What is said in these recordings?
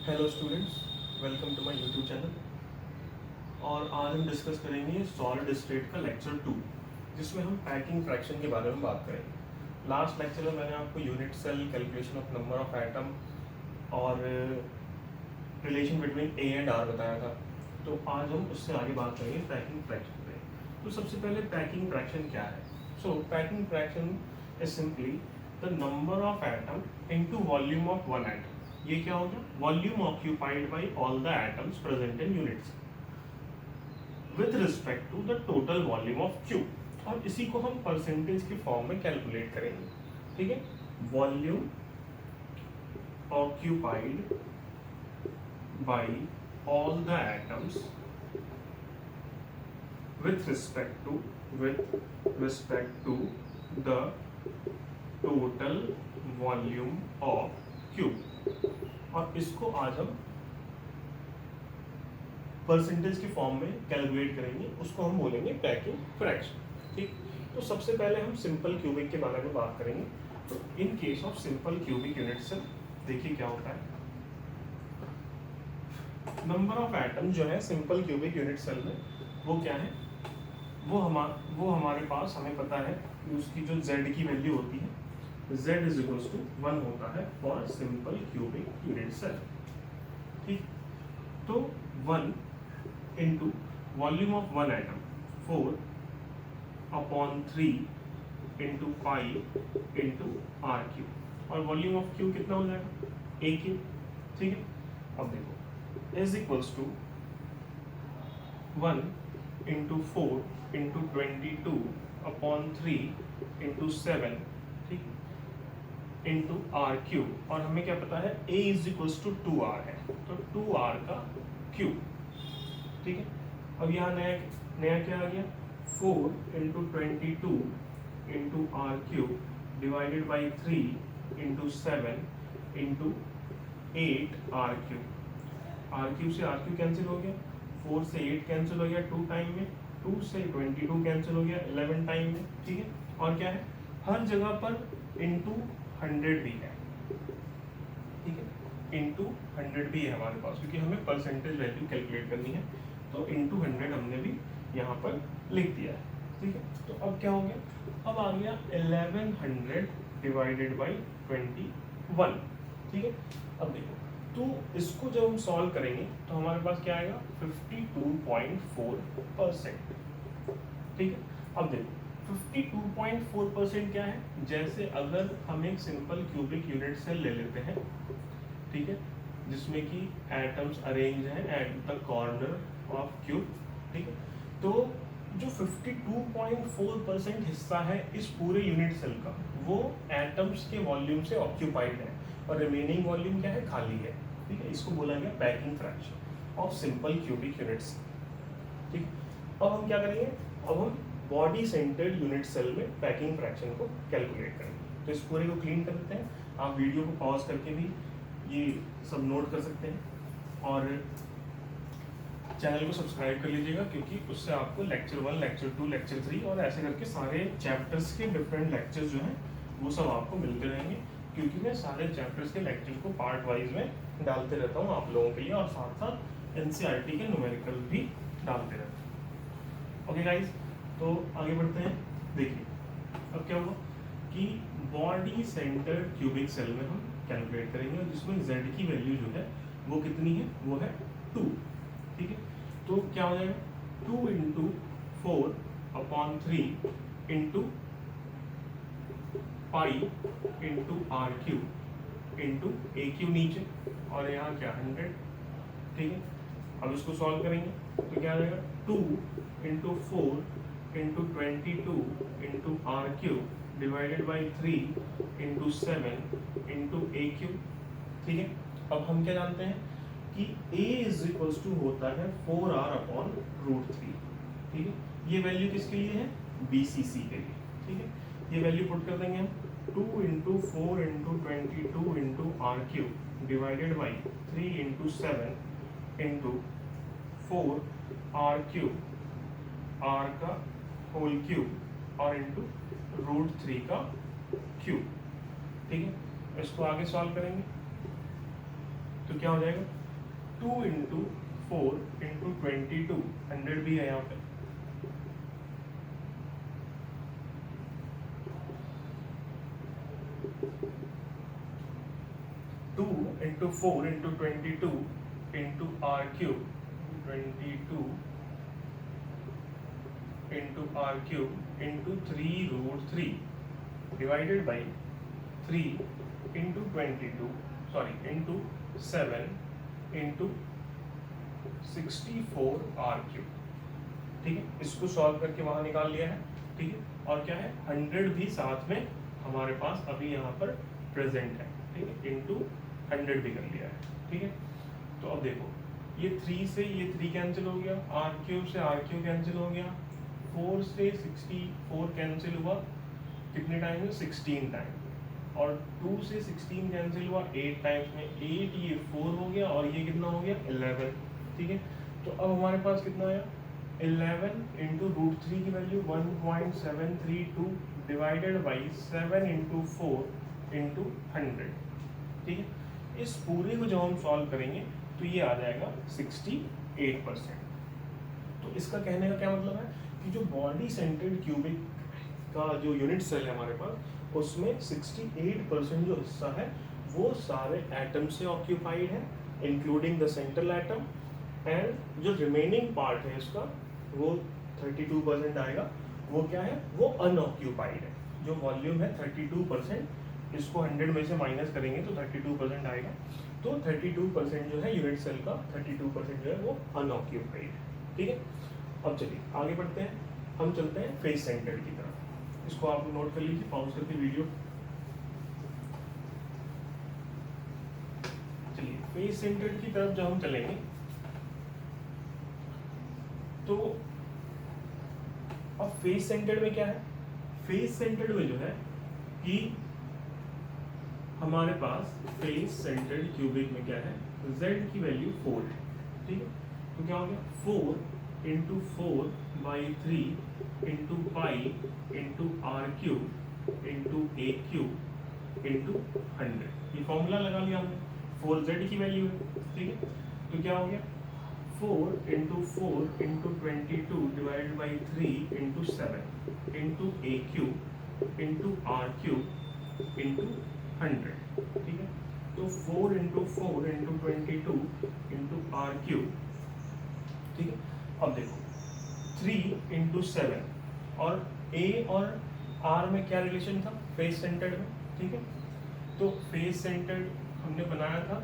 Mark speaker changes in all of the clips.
Speaker 1: Hello students, welcome to my YouTube channel. और आज हम डिस्कस करेंगे सॉलिड स्टेट का लेक्चर 2, जिसमें हम पैकिंग फ्रैक्शन के बारे में बात करेंगे। लास्ट लेक्चर में मैंने आपको unit cell, calculation of number of atom और relation between a and r बताया था। तो आज हम उससे आगे बात करेंगे पैकिंग फ्रैक्शन पे। तो सबसे पहले पैकिंग फ्रैक्शन क्या है? So packing fraction is simply the number of atom into volume of one atom. ये क्या हो गया? Volume occupied by all the atoms present in units with respect to the total volume of cube. और इसी को हम percentage के form में कैलकुलेट करेंगे। ठीक है, volume occupied by all the atoms with respect to the total volume of Q। और इसको आज हम परसेंटेज के फॉर्म में कैलकुलेट करेंगे, उसको हम बोलेंगे पैकिंग फ्रैक्शन। ठीक, तो सबसे पहले हम सिंपल क्यूबिक के बारे में बात करेंगे। तो in case of simple cubic unit cell देखिए क्या होता है। नंबर ऑफ एटम जो है सिंपल क्यूबिक यूनिट सेल में वो क्या है? वो हमारे पास हमें पता है कि उसकी जो z की वैल्यू होती है z इज इक्वल्स टू 1 होता है for simple cubic unit cell. ठीक, तो 1 into volume of one atom 4/3 into 5 into r cube. और वॉल्यूम ऑफ क्यू कितना हो जाएगा? A cube. ठीक है, अब देखो is equals to 1 into 4 into 22 upon 3 into 7, ठीक, into r क्यूब। और हमें क्या पता है? a is equals to 2r है, तो 2r का क्यूब। ठीक है, अब यहाँ नया क्या आ गया? 4 into 22 into r cube divided by 3 into 7 into 8 r cube. R cube से आर क्यूब कैंसिल हो गया, 4 से 8 कैंसिल हो गया 2 टाइम में, 2 से 22 कैंसिल हो गया 11 टाइम में। ठीक है, और क्या है? हर जगह पर इंटू 100 भी है। ठीक है, इंटू 100 भी है हमारे पास, क्योंकि हमें परसेंटेज वैल्यू कैलकुलेट करनी है, तो इंटू 100 हमने भी यहाँ पर लिख दिया है। ठीक है, तो अब क्या हो गया? अब आ गया 1100 डिवाइडेड बाई 21। ठीक है, अब देखो, तो इसको जब हम सॉल्व करेंगे तो हमारे पास क्या आएगा? 52.4%। ठीक है, अब देखो 52.4% क्या है? जैसे अगर हम एक सिंपल क्यूबिक यूनिट सेल ले लेते हैं, ठीक है, जिसमें कि एटम्स अरेंज हैं at the corner of cube. ठीक है, तो जो 52.4% हिस्सा है इस पूरे यूनिट सेल का, वो एटम्स के वॉल्यूम से ऑक्यूपाइड है, और रिमेनिंग वॉल्यूम क्या है? खाली है। ठीक है, इसको बोला गया packing fraction of simple cubic units. ठीक, अब हम क्या करेंगे? अब हम बॉडी सेंटर्ड यूनिट सेल में पैकिंग फ्रैक्शन को कैलकुलेट करेंगे। तो इस पूरे को क्लीन कर देते हैं। आप वीडियो को पॉज करके भी ये सब नोट कर सकते हैं, और चैनल को सब्सक्राइब कर लीजिएगा, क्योंकि उससे आपको लेक्चर 1, लेक्चर 2, लेक्चर 3 और ऐसे करके सारे चैप्टर्स के डिफरेंट लेक्चर्स जो हैं वो सब आपको मिलते रहेंगे, क्योंकि मैं सारे चैप्टर्स के लेक्चर को पार्ट वाइज में डालते रहता हूँ आप लोगों के लिए, और साथ साथ एनसीईआरटी के न्यूमेरिकल भी डालते रहता हूँ। ओके गाइस, तो आगे बढ़ते हैं। देखिए अब क्या होगा कि बॉडी सेंटर क्यूबिक सेल में हम कैलकुलेट करेंगे, जिसमें z की वैल्यू जो है वो कितनी है? वो है 2। ठीक है, तो क्या हो जाएगा? 2 into 4/3 into pi into r cube into a cube नीचे, और यहाँ क्या? 100। ठीक है, अब इसको सॉल्व करेंगे तो क्या आ जाएगा? 2 into 4 into 22 into r cube divided by 3 into 7 into a cube. ठीक है, अब हम क्या जानते हैं कि a इज इक्वल्स टू होता है 4r/√3। ठीक है, ये वैल्यू किसके लिए है? BCC के लिए। ठीक है, ये वैल्यू पुट कर देंगे हम। 2 into 4 into 22 into r cube divided by 3 into 7 into 4r cube, r का होल क्यूब और इंटू √3 का क्यूब। ठीक है, इसको आगे सॉल्व करेंगे तो क्या हो जाएगा 2 इंटू 4 इंटू 22, 100 भी है यहाँ पे, two into 4 into 22 into r cube, 22 into r cube into 3√3 divided by 3 into 22, sorry into 7 into 64 r cube. ठीक है, इसको सॉल्व करके वहां निकाल लिया है। ठीक है, और क्या है 100 भी साथ में हमारे पास अभी यहाँ पर प्रेजेंट है। ठीक है, इंटू 100 भी कर लिया है। ठीक है, तो अब देखो ये 3 से ये 3 कैंसिल हो गया, आर क्यूब से आर क्यूब कैंसिल हो गया, 4 से 64 कैंसिल हुआ कितने टाइम में 16 टाइम, और 2 से 16 कैंसिल हुआ 8 टाइम्स में, 8 ये 4 हो गया और ये कितना हो गया 11। ठीक है, तो अब हमारे पास कितना आया 11 इंटू √3 की value 1.732 divided by 7 into 4 into 100। ठीक है, इस पूरे को जब हम सॉल्व करेंगे तो ये आ जाएगा 68%। तो इसका कहने का क्या मतलब है कि जो बॉडी सेंटर्ड क्यूबिक का जो यूनिट सेल है हमारे पास, उसमें 68% जो हिस्सा है वो सारे एटम से ऑक्यूपाइड है, including the central atom, and जो रिमेनिंग पार्ट है इसका वो 32% आएगा, वो क्या है वो अनऑक्यूपाइड है। जो वॉल्यूम है 32%, इसको 100 में से माइनस करेंगे तो 32% आएगा। तो 32% जो है यूनिट सेल का, 32% जो है वो अनऑक्यूपाइड है। ठीक है, अब चलिए आगे बढ़ते हैं, हम चलते हैं फेस सेंटर्ड की तरफ। इसको आप नोट कर लीजिए, पॉज करके वीडियो। चलिए फेस सेंटर्ड की तरफ जब हम चलेंगे तो अब फेस सेंटर्ड में क्या है, फेस सेंटर्ड में जो है कि हमारे पास फेस सेंटर्ड क्यूबिक में क्या है z की वैल्यू 4 है। ठीक है, तो क्या हो गया 4 into 4 by 3 into pi into r cube into a cube into 100। ये फॉर्मूला लगा लिया हमने, 4z की वैल्यू है। ठीक है, तो क्या हो गया 4 into 4 into 22 divide by 3 into 7 into a cube into r cube into 100। ठीक है, तो 4 into 4 into 22 into r cube. ठीक है, अब देखो 3 इंटू 7, और ए और आर में क्या रिलेशन था फेस सेंटर्ड में। ठीक है, तो फेस सेंटर्ड हमने बनाया था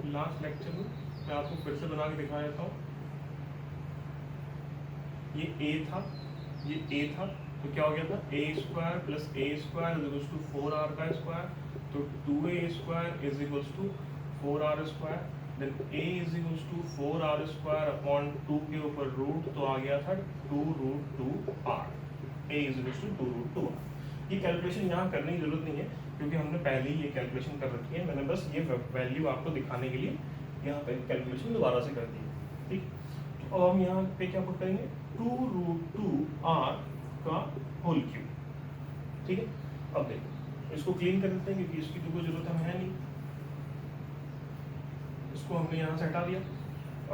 Speaker 1: लास्ट लेक्चर में, मैं आपको फिर से बना के दिखा देता हूँ। ये ए था, ये ए था, तो क्या हो गया था a square plus a square is equals to 4r का स्क्वायर, तो 2a square is equals to 4r square, then a is equals to 4r square upon 2 के ऊपर रूट, तो आ गया था 2√2r, a is equals to 2√2r। ये calculation यहाँ करने की जरूरत नहीं है क्योंकि हमने पहले ही ये कैलकुलेशन कर रखी है, मैंने बस ये वैल्यू आपको दिखाने के लिए यहाँ पे कैलकुलेशन दोबारा से कर दी है। ठीक, तो अब हम यहाँ पे क्या पुट करेंगे 2√2r का होल क्यूब। ठीक है, अब देखो इसको क्लीन कर देते हैं क्योंकि इसकी तो कोई जरूरत हमें है नहीं, इसको हमने यहाँ से हटा दिया।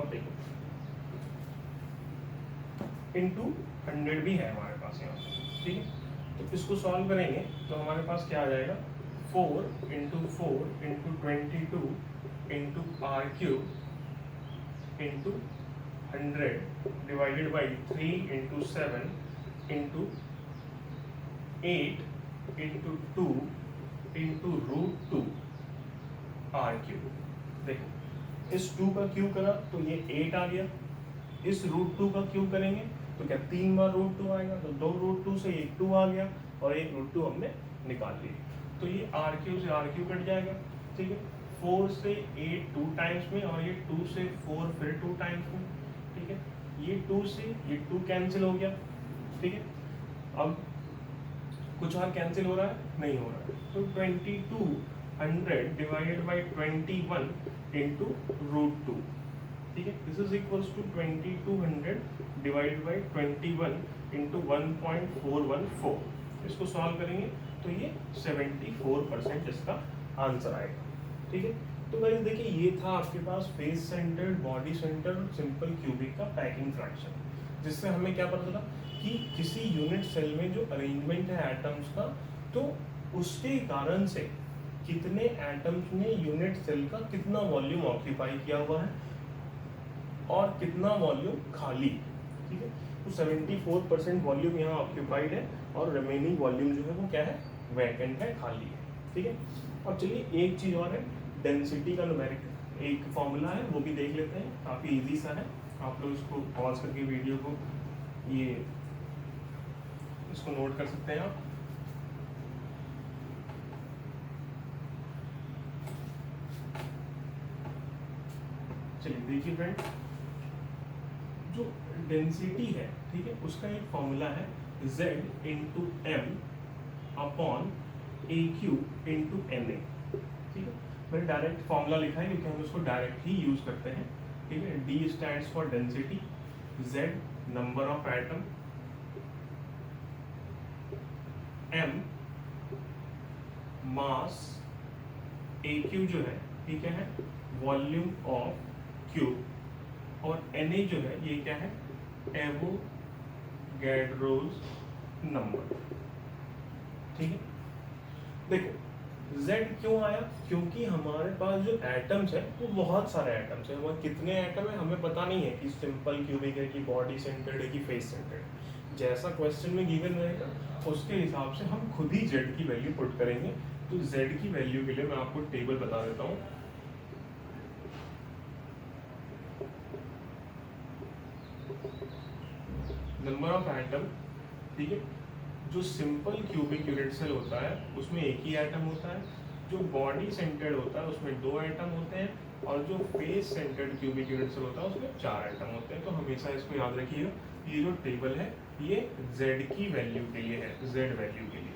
Speaker 1: अब देखो इंटू 100 भी है हमारे पास यहाँ पे। ठीक है, तो इसको सॉल्व करेंगे तो हमारे पास क्या आ जाएगा 4 into 4 into 22 into r cube into 100 divided by 3 into 7 into 8 into 2 into √2 r cube. देखो इस 2 का क्यूब करा तो ये 8 आ गया, इस √2 का क्यूब करेंगे तो क्या 3 बार √2 आएगा, तो 2 √2 से एक 2 आ गया और एक √2 हमने निकाल लिया, तो ये आर क्यूब से आर क्यूब कट जाएगा। ठीक है, 4 से 8 2 टाइम्स में और ये 2 से 4 फिर 2 टाइम्स में। ठीक है, ये 2 से ये 2 कैंसिल हो गया। ठीक है, अब कुछ और कैंसिल हो रहा है नहीं हो रहा है, तो 2200 डिवाइडेड बाई 21 इंटू √2। ठीक है, this is equals to 2200 divided by 21 into 1.414। इसको सॉल्व करेंगे तो ये 74% इसका आंसर आएगा। ठीक है, तो गाइस देखिए ये था आपके पास face centred, body centred, simple cubic का पैकिंग फ्रैक्शन, जिससे हमें क्या पता चला कि किसी यूनिट सेल में जो अरेंजमेंट है एटम्स का, तो उसके कारण से कितने एटम्स ने यूनिट सेल का कितना वॉल्यूम ऑक्यूपाई किया हुआ है और कितना वॉल्यूम खाली, ठीक है। तो 74% वॉल्यूम यहाँ ऑक्यूपाइड है और रिमेनिंग वॉल्यूम जो है वो क्या है, वैकेंट है, खाली है, ठीक है। और चलिए एक चीज़ और है, डेंसिटी का न्यूमेरिक एक फॉर्मूला है, वो भी देख लेते हैं, काफ़ी इजी सा है। आप लोग इसको पॉज करके वीडियो को ये इसको नोट कर सकते हैं आप। चलिए देखिए फ्रेंड, जो डेंसिटी है, ठीक है, उसका एक फॉर्मूला है Z into M upon a cube into N A, ठीक है। मैंने डायरेक्ट फॉर्मूला लिखा है क्योंकि हम उसको डायरेक्ट ही यूज करते हैं, ठीक है। D stands for density, Z number of atom, M mass, A Q जो है ये क्या है, वॉल्यूम ऑफ क्यूब, और Na जो है ये क्या है, एवोगैड्रोस नंबर, ठीक है। देखो Z क्यों आया, क्योंकि हमारे पास जो एटम्स है वो बहुत सारे एटम्स है, हमारे कितने एटम है हमें पता नहीं है कि सिंपल क्यूबिक है कि बॉडी सेंटर्ड है कि फेस सेंटर्ड। जैसा क्वेश्चन में गिवन रहेगा उसके हिसाब से हम खुद ही Z की वैल्यू पुट करेंगे। तो Z की वैल्यू के लिए मैं आपको टेबल बता देता हूँ। नंबर ऑफ एटम, ठीक है। जो सिंपल क्यूबिक यूनिट सेल होता है उसमें एक ही एटम होता है, जो बॉडी सेंटर्ड होता है उसमें 2 एटम होते हैं, और जो face centred cubic unit cell होता है उसमें 4 एटम होते हैं। तो हमेशा इसको याद रखिएगा, ये जो टेबल है ये Z की वैल्यू के लिए है, Z वैल्यू के लिए,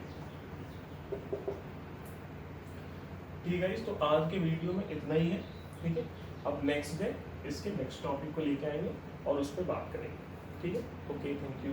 Speaker 1: ठीक है। तो आज के वीडियो में इतना ही है, ठीक है। अब नेक्स्ट डे इसके नेक्स्ट टॉपिक को लेके आएंगे और उस पर बात करेंगे, ठीक है। Okay, thank you.